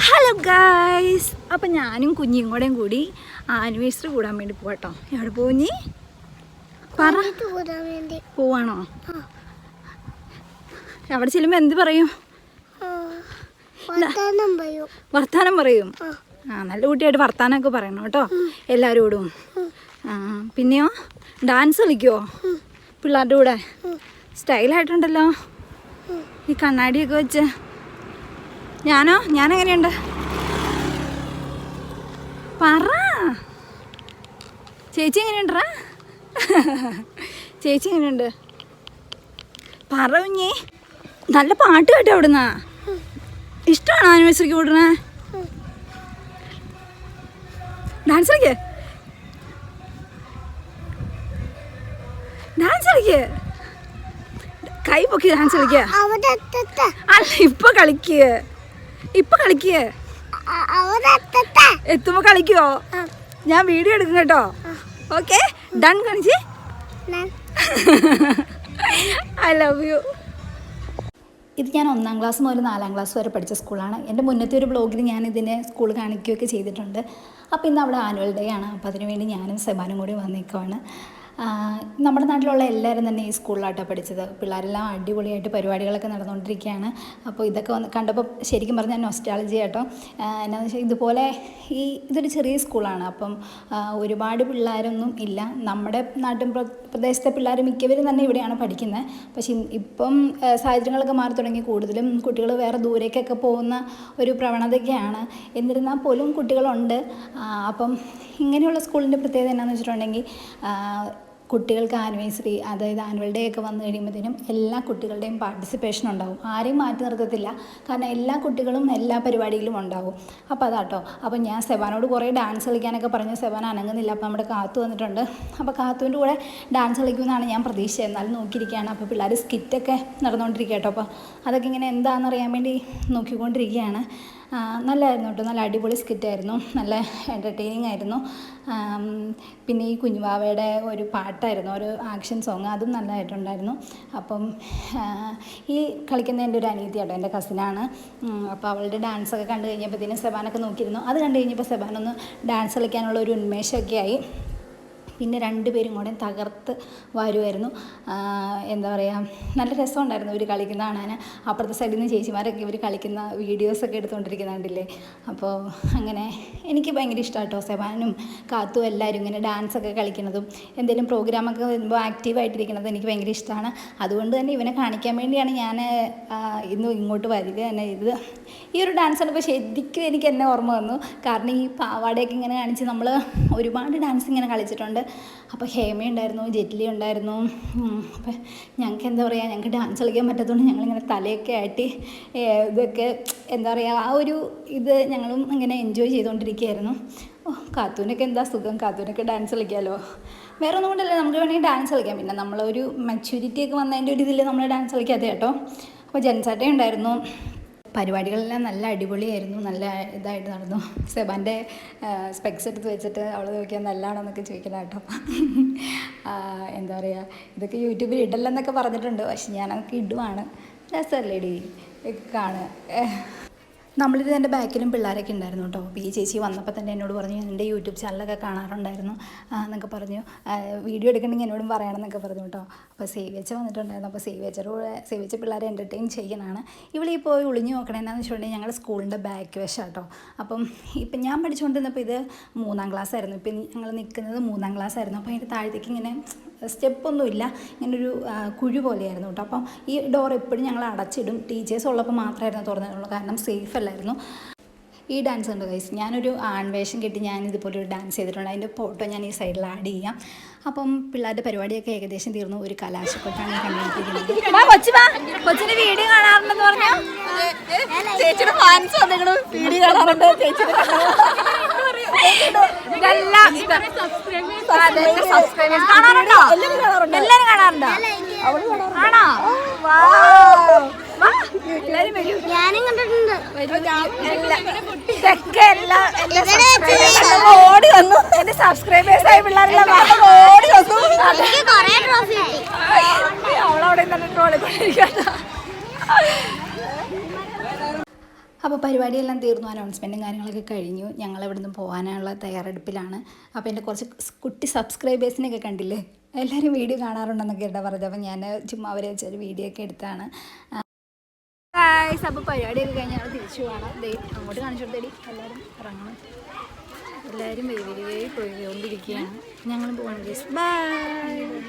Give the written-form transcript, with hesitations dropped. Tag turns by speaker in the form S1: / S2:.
S1: Hello guys, അപ്പം ഞാനും കുഞ്ഞിയും കൂടി ആനിവേഴ്സറി കൂടാൻ വേണ്ടി പോകട്ടോ. എവിടെ പോഞ്ഞി പോവാണോ? അവിടെ ചെല്ലുമ്പോൾ എന്ത് പറയും? വർത്താനം പറയും. നല്ല കുട്ടിയായിട്ട് വർത്താനമൊക്കെ പറയണം കേട്ടോ എല്ലാവരോടും. പിന്നെയോ ഡാൻസ് കളിക്കുമോ പിള്ളേരുടെ കൂടെ? സ്റ്റൈലായിട്ടുണ്ടല്ലോ ഈ കണ്ണാടിയൊക്കെ വെച്ച്. ഞാനെങ്ങനെയുണ്ട് പറ. ചേച്ചി എങ്ങനെയുണ്ടാ? ചേച്ചി എങ്ങനെയുണ്ട് പറ കുഞ്ഞേ. നല്ല പാട്ട് കേട്ടോ അവിടുന്ന്. ഇഷ്ടമാണോ ആനിവേഴ്സറിക്ക് കൂടണേ? ഡാൻസ് കളിക്ക്, ഡാൻസ് കളിക്ക്, കൈ പൊക്കി ഡാൻസ് കളിക്കുക. അല്ല ഇപ്പൊ കളിക്ക്, എത്തുമ്പോ കളിക്കുവോ? ഞാൻ വീഡിയോ എടുക്കും കേട്ടോ. ഓക്കെ ഡൺ കാണിച്ച്. I love you. ഇത് ഞാൻ 1ാം ക്ലാസ് മുതൽ 4ാം ക്ലാസ് വരെ പഠിച്ച സ്കൂളാണ്. എൻ്റെ മുന്നത്തെ ഒരു ബ്ലോഗിൽ ഞാൻ ഇതിനെ സ്കൂൾ കാണിക്കുകയൊക്കെ ചെയ്തിട്ടുണ്ട്. അപ്പോൾ ഇന്ന് അവിടെ ആനുവൽ ഡേ ആണ്. അപ്പോൾ അതിനുവേണ്ടി ഞാനും സെബാനും കൂടി വന്നേക്കുവാണ്. നമ്മുടെ നാട്ടിലുള്ള എല്ലാവരും തന്നെ ഈ സ്കൂളിലാട്ടോ പഠിച്ചത്. പിള്ളേരെല്ലാം അടിപൊളിയായിട്ട് പരിപാടികളൊക്കെ നടന്നുകൊണ്ടിരിക്കുകയാണ്. അപ്പോൾ ഇതൊക്കെ കണ്ടപ്പോൾ ശരിക്കും പറഞ്ഞാൽ നൊസ്റ്റാൾജി കേട്ടോ. എന്നാന്ന് വെച്ചാൽ ഇതുപോലെ ഇതൊരു ചെറിയ സ്കൂളാണ്. അപ്പം ഒരുപാട് പിള്ളേരൊന്നും ഇല്ല. നമ്മുടെ നാട്ടിൻ പ്രദേശത്തെ പിള്ളേർ മിക്കവരും തന്നെ ഇവിടെയാണ് പഠിക്കുന്നത്. പക്ഷേ ഇപ്പം സാഹചര്യങ്ങളൊക്കെ മാറി തുടങ്ങി. കൂടുതലും കുട്ടികൾ വേറെ ദൂരേക്കൊക്കെ പോകുന്ന ഒരു പ്രവണതയൊക്കെയാണ്. എന്നിരുന്നാൽ പോലും കുട്ടികളുണ്ട്. അപ്പം ഇങ്ങനെയുള്ള സ്കൂളിൻ്റെ പ്രത്യേകത എന്താണെന്ന് വെച്ചിട്ടുണ്ടെങ്കിൽ കുട്ടികൾക്ക് ആനിവേഴ്സറി, അതായത് ആനുവൽ ഡേ ഒക്കെ വന്നു കഴിയുമ്പോഴത്തേനും എല്ലാ കുട്ടികളുടെയും പാർട്ടിസിപ്പേഷൻ ഉണ്ടാവും. ആരെയും മാറ്റി നിർത്തത്തില്ല. കാരണം എല്ലാ കുട്ടികളും എല്ലാ പരിപാടിയിലും ഉണ്ടാവും. അപ്പോൾ അതാട്ടോ. അപ്പോൾ ഞാൻ സെബാനോട് കുറേ ഡാൻസ് കളിക്കാനൊക്കെ പറഞ്ഞു. സെബാൻ അനങ്ങുന്നില്ല. അപ്പോൾ നമ്മുടെ കാത്തു വന്നിട്ടുണ്ട്. അപ്പോൾ കാത്തുവിൻ്റെ കൂടെ ഡാൻസ് കളിക്കുമെന്നാണ് ഞാൻ പ്രതീക്ഷിച്ചത്. എന്നാലും നോക്കിയിരിക്കുകയാണ്. അപ്പോൾ പിള്ളേർ സ്കിറ്റൊക്കെ നടന്നുകൊണ്ടിരിക്കുക കേട്ടോ. അപ്പോൾ അതൊക്കെ ഇങ്ങനെ എന്താണെന്ന് അറിയാൻ വേണ്ടി നോക്കിക്കൊണ്ടിരിക്കുകയാണ്. നല്ലതായിരുന്നു കേട്ടോ. നല്ല അടിപൊളി സ്കിറ്റായിരുന്നു. നല്ല എൻ്റർടൈനിങ് ആയിരുന്നു. പിന്നെ ഈ കുഞ്ഞുവാവയുടെ ഒരു പാട്ടായിരുന്നു, ഒരു ആക്ഷൻ സോങ്, അതും നല്ലതായിട്ടുണ്ടായിരുന്നു. അപ്പം ഈ കളിക്കുന്ന എൻ്റെ ഒരു അനിയത്തി കേട്ടോ, എൻ്റെ കസിനാണ്. അപ്പോൾ അവളുടെ ഡാൻസൊക്കെ കണ്ടു കഴിഞ്ഞപ്പോഴത്തേനും സെബാനൊക്കെ നോക്കിയിരുന്നു. അത് കണ്ടു കഴിഞ്ഞപ്പോൾ സെബാനൊന്ന് ഡാൻസ് കളിക്കാനുള്ള ഒരു ഉന്മേഷമൊക്കെ ആയി. പിന്നെ 2 പേരും കൂടെ തകർത്ത് വരുമായിരുന്നു. എന്താ പറയുക, നല്ല രസമുണ്ടായിരുന്നു ഇവർ കളിക്കുന്ന കാണാൻ. അപ്പുറത്തെ സൈഡിൽ നിന്ന് ചേച്ചിമാരൊക്കെ ഇവർ കളിക്കുന്ന വീഡിയോസൊക്കെ എടുത്തുകൊണ്ടിരിക്കുന്നുണ്ടല്ലേ. അപ്പോൾ അങ്ങനെ എനിക്ക് ഭയങ്കര ഇഷ്ടമാണ് കേട്ടോ. സെബാനും കാത്തും എല്ലാവരും ഇങ്ങനെ ഡാൻസൊക്കെ കളിക്കുന്നതും എന്തെങ്കിലും പ്രോഗ്രാമൊക്കെ വരുമ്പോൾ ആക്റ്റീവായിട്ടിരിക്കുന്നത് എനിക്ക് ഭയങ്കര ഇഷ്ടമാണ്. അതുകൊണ്ട് തന്നെ ഇവനെ കാണിക്കാൻ വേണ്ടിയാണ് ഞാൻ ഇന്ന് ഇങ്ങോട്ട് വരിക തന്നെ ചെയ്തത്. ഈ ഒരു ഡാൻസ് കണ്ടപ്പോൾ ശരിക്കും എനിക്ക് എന്നെ ഓർമ്മ വന്നു. കാരണം ഈ പാവാടയൊക്കെ ഇങ്ങനെ കാണിച്ച് നമ്മൾ ഒരുപാട് ഡാൻസ് ഇങ്ങനെ കളിച്ചിട്ടുണ്ട്. അപ്പോൾ ഹേമയുണ്ടായിരുന്നു, ജെറ്റ്ലി ഉണ്ടായിരുന്നു. അപ്പം ഞങ്ങൾക്ക് എന്താ പറയുക, ഞങ്ങൾക്ക് ഡാൻസ് കളിക്കാൻ പറ്റാത്തതുകൊണ്ട് ഞങ്ങളിങ്ങനെ തലയൊക്കെ ആട്ടി ഇതൊക്കെ എന്താ പറയുക, ആ ഒരു ഇത് ഞങ്ങളും ഇങ്ങനെ എൻജോയ് ചെയ്തുകൊണ്ടിരിക്കുകയായിരുന്നു. കാത്തൂനൊക്കെ എന്താ സുഖം, കാത്തൂനൊക്കെ ഡാൻസ് കളിക്കാമല്ലോ. വേറെ ഒന്നും കൊണ്ടല്ലേ, നമുക്ക് വേണമെങ്കിൽ ഡാൻസ് കളിക്കാം. പിന്നെ നമ്മളൊരു മെച്യൂരിറ്റി ഒക്കെ വന്നതിൻ്റെ ഒരു ഇതിൽ നമ്മൾ ഡാൻസ് കളിക്കാതെ കേട്ടോ. അപ്പോൾ ജെൻസാട്ടേ ഉണ്ടായിരുന്നു. പരിപാടികളെല്ലാം നല്ല അടിപൊളിയായിരുന്നു. നല്ല ഇതായിട്ട് നടന്നു. സെബാൻ്റെ സ്പെക്സ് എടുത്ത് വെച്ചിട്ട് അവൾ ചോദിക്കാൻ നല്ലതാണെന്നൊക്കെ ചോദിക്കണം കേട്ടോ. എന്താ പറയുക, ഇതൊക്കെ യൂട്യൂബിൽ ഇടല്ലെന്നൊക്കെ പറഞ്ഞിട്ടുണ്ട്. പക്ഷെ ഞാനതൊക്കെ ഇടുവാണ്. രസമല്ലേടി കാണുക. നമ്മളിത് എൻ്റെ ബാക്കിലും പിള്ളേരൊക്കെ ഉണ്ടായിരുന്നു കേട്ടോ. അപ്പോൾ ഈ ചേച്ചി വന്നപ്പോൾ തന്നെ എന്നോട് പറഞ്ഞു എൻ്റെ യൂട്യൂബ് ചാനലൊക്കെ കാണാറുണ്ടായിരുന്നു എന്നൊക്കെ പറഞ്ഞു. വീഡിയോ എടുക്കണമെങ്കിൽ എന്നോടും പറയണം എന്നൊക്കെ പറഞ്ഞു കേട്ടോ. അപ്പോൾ സേവിയച്ച വന്നിട്ടുണ്ടായിരുന്നു. അപ്പോൾ സേവിയച്ച പിള്ളേരെ എൻ്റർടൈൻ ചെയ്യണമാണ്. ഇവിടെ ഈ പോയി ഒളിഞ്ഞു നോക്കണേ എന്നാന്ന് വെച്ചിട്ടുണ്ടെങ്കിൽ ഞങ്ങളുടെ സ്കൂളിൻ്റെ ബാക്ക് വശം കേട്ടോ. അപ്പം ഇപ്പം ഞാൻ പഠിച്ചുകൊണ്ടിരുന്നപ്പോൾ ഇത് 3ാം ക്ലാസ് ആയിരുന്നു. ഇപ്പം ഞങ്ങൾ നിൽക്കുന്നത് 3ാം ക്ലാസ് ആയിരുന്നു. അപ്പോൾ അതിൻ്റെ താഴത്തേക്ക് ഇങ്ങനെ സ്റ്റെപ്പൊന്നുമില്ല, ഇങ്ങനൊരു കുഴി പോലെയായിരുന്നു കേട്ടോ. അപ്പം ഈ ഡോർ എപ്പോഴും ഞങ്ങൾ അടച്ചിടും. ടീച്ചേഴ്സ് ഉള്ളപ്പോൾ മാത്രമായിരുന്നു തുറന്നിട്ടുള്ളൂ, കാരണം സേഫ് അല്ലായിരുന്നു. ഈ ഡാൻസ് ഉണ്ട് ഗൈസ്, ഞാനൊരു ആൺവേഷം കെട്ടി ഞാൻ ഇതുപോലെ ഒരു ഡാൻസ് ചെയ്തിട്ടുണ്ട്. അതിൻ്റെ ഫോട്ടോ ഞാൻ ഈ സൈഡിൽ ആഡ് ചെയ്യാം. അപ്പം പിള്ളേരുടെ പരിപാടിയൊക്കെ ഏകദേശം തീർന്നു. ഒരു കലാശക്കൊട്ടാണ് കണ്ടുപിടിക്കുന്നത്. കൊച്ചിൻ്റെ വീഡിയോ കാണാറുണ്ടെന്ന് പറഞ്ഞു. ചേച്ചിയുടെ ഫാൻസ് വീഡിയോ കാണാറുണ്ട്. ചേച്ചിയുടെ എല്ലാവരും കാണാറുണ്ടോ? ആണോ?
S2: ഞാനും കണ്ടിട്ടുണ്ട്.
S1: ഓടി വന്നു. എന്റെ സബ്സ്ക്രൈബേഴ്സായ പിള്ളേരെല്ലാം ഓടി വന്നു. അവളവിടെ തന്നെ ട്രോളിക്കൊണ്ടിരിക്കട്ടോ. അപ്പോൾ പരിപാടിയെല്ലാം തീർന്നു, അനൗൺസ്മെൻറ്റും കാര്യങ്ങളൊക്കെ കഴിഞ്ഞു. ഞങ്ങൾ ഇവിടെ നിന്ന് പോകാനുള്ള തയ്യാറെടുപ്പിലാണ്. അപ്പോൾ എൻ്റെ കുറച്ച് കുട്ടി സബ്സ്ക്രൈബേഴ്സിനെയൊക്കെ കണ്ടില്ലേ, എല്ലാവരും വീഡിയോ കാണാറുണ്ടെന്നൊക്കെ കേട്ടോ പറഞ്ഞത്. അപ്പോൾ ഞാൻ ചുമ്മാ അവരെ വെച്ചൊരു വീഡിയോ ഒക്കെ എടുത്താണ്. അപ്പോൾ പരിപാടിയൊക്കെ കഴിഞ്ഞ് ഞങ്ങൾ തിരിച്ചു പോകണം. അങ്ങോട്ട് കാണിച്ചു കൊടുത്തേടി, എല്ലാവരും ഇറങ്ങണം. എല്ലാവരും പോയിക്കൊണ്ടിരിക്കുകയാണ്. ഞങ്ങളും പോകണം. ബൈ.